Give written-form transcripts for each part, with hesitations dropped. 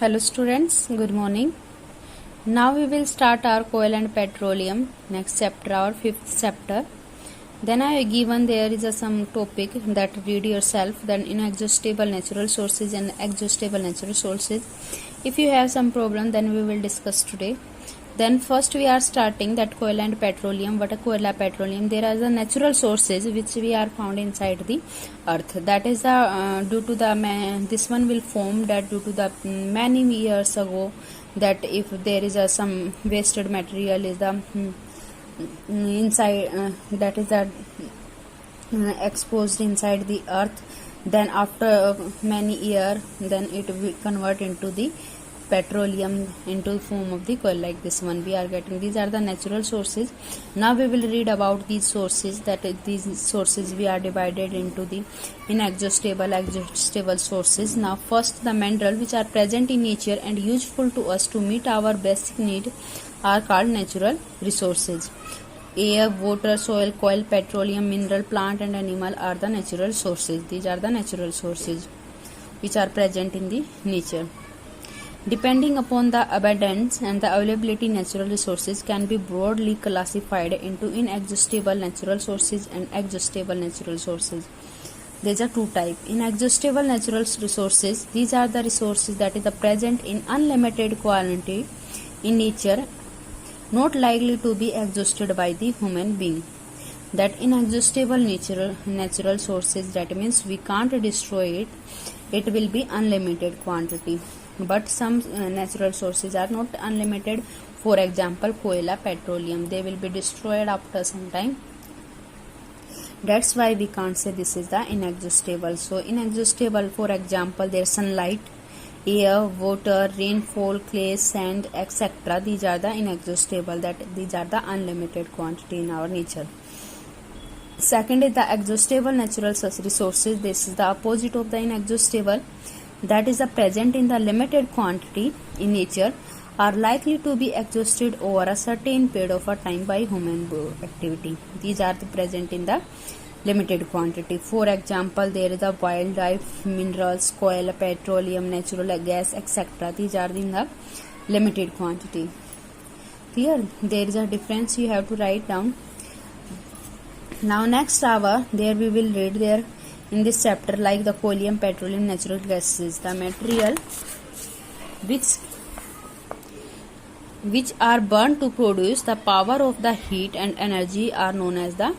Hello students, good morning. Now we will start our coal and petroleum, next chapter, our fifth chapter. Then I have given there is some topic that read yourself, then inexhaustible natural sources and exhaustible natural sources. If you have some problem, then we will discuss today. Then first we are starting that coal and petroleum. What a coal and petroleum? There are the natural sources which we are found inside the earth. That is the due to the this one will form that due to the many years ago, that if there is some wasted material is the inside that is the exposed inside the earth, then after many year, then it will convert into the petroleum into form of the coal, like this one we are getting. These are the natural sources. Now we will read about these sources, that these sources we are divided into the inexhaustible, exhaustible sources. Now first, the mineral which are present in nature and useful to us to meet our basic need are called natural resources. Air, water, soil, coal, petroleum, mineral, plant and animal are the natural sources. These are the natural sources which are present in the nature. Depending upon the abundance and the availability, natural resources can be broadly classified into inexhaustible natural sources and exhaustible natural sources. There are two types. Inexhaustible natural resources, these are the resources that is present in unlimited quantity in nature, not likely to be exhausted by the human being. That inexhaustible natural sources, that means we can't destroy it, it will be unlimited quantity. But some natural sources are not unlimited. For example, coal, petroleum, they will be destroyed after some time. That's why we can't say this is the inexhaustible. So inexhaustible, for example, there's sunlight, air, water, rainfall, clay, sand, etc. These are the inexhaustible, that these are the unlimited quantity in our nature. Second is the exhaustible natural resources. This is the opposite of the inexhaustible, that is present in the limited quantity in nature, are likely to be exhausted over a certain period of a time by human activity. These are present in the limited quantity. For example, there is a wildlife, minerals, coal, petroleum, natural gas, etc. These are in the limited quantity. Clear? There is a difference you have to write down. Now next hour, there we will read there in this chapter, like the coal, petroleum, natural gases, the material which are burned to produce the power of the heat and energy are known as the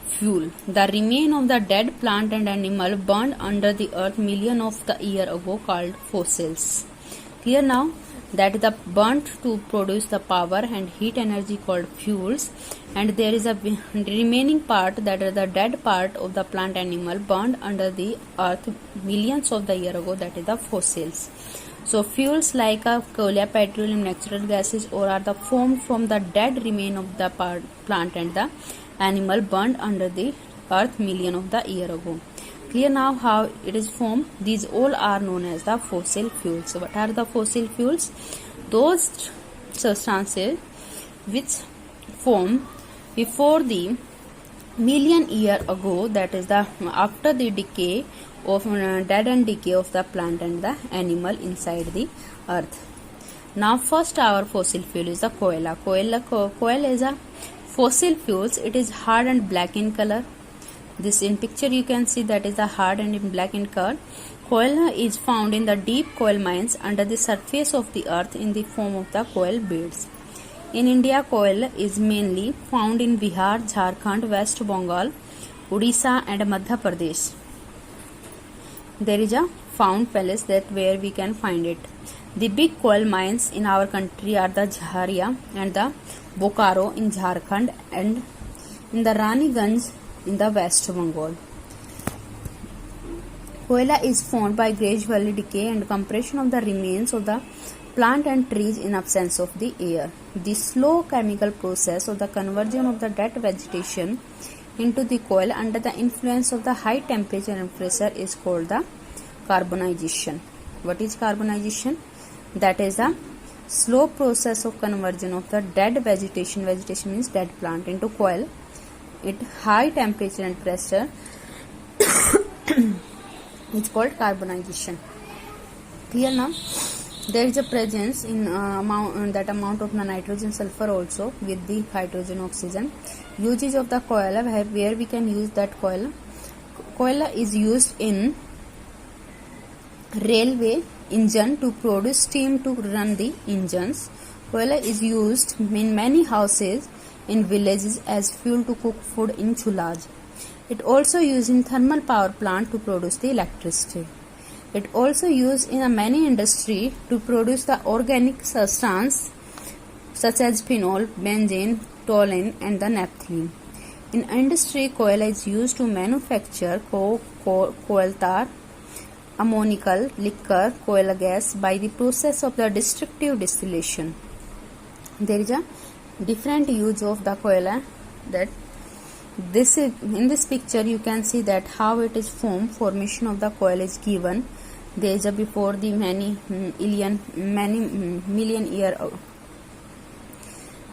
fuel. The remain of the dead plant and animal burned under the earth million of the year ago called fossils. Clear now? That is the burnt to produce the power and heat energy called fuels, and there is a remaining part, that is the dead part of the plant animal burned under the earth millions of the year ago, that is the fossils. So fuels like coal, petroleum, natural gases, or are the formed from the dead remain of the plant and the animal burned under the earth million of the year ago. Clear now how it is formed? These all are known as the fossil fuels. What are the fossil fuels? Those substances which form before the million year ago, that is the after the decay of dead and decay of the plant and the animal inside the earth. Now first our fossil fuel is the coal. Coal is a fossil fuels. It is hard and black in color. This in picture you can see, that is the hard and in black in color. Coal is found in the deep coal mines under the surface of the earth in the form of the coal beds. In India, coal is mainly found in Bihar, Jharkhand, West Bengal, Odisha and Madhya Pradesh. There is a found palace that where we can find it. The big coal mines in our country are the Jharia and the Bokaro in Jharkhand, and in the Raniganj in the West Bengal. Coal is formed by gradual decay and compression of the remains of the plant and trees in absence of the air. The slow chemical process of the conversion of the dead vegetation into the coal under the influence of the high temperature and pressure is called the carbonization. What is carbonization? That is a slow process of conversion of the dead vegetation. Vegetation means dead plant into coal at high temperature and pressure. It's called carbonization. Clear now? There is a presence in that amount of the nitrogen sulfur also with the hydrogen oxygen. Uses of the koala, where we can use that koala. Koala is used in railway engine to produce steam to run the engines. Koala is used in many houses in villages as fuel to cook food in chulhas. It also used in thermal power plant to produce the electricity. It also used in a many industry to produce the organic substance such as phenol, benzene, toluene and the naphthalene. In industry, koala is used to manufacture coke, coal tar, ammoniacal liquor, koala gas by the process of the destructive distillation. There is a different use of the koala. That this is, in this picture you can see that how it is formed. Formation of the koala is given. There is a before the many million year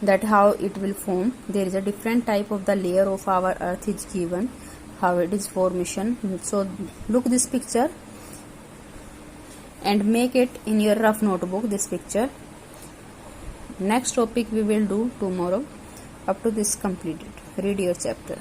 that how it will form. There is a different type of the layer of our earth is given, how it is formation. So look this picture and make it in your rough notebook, this picture. Next topic we will do tomorrow. Up to this completed. Read your chapter.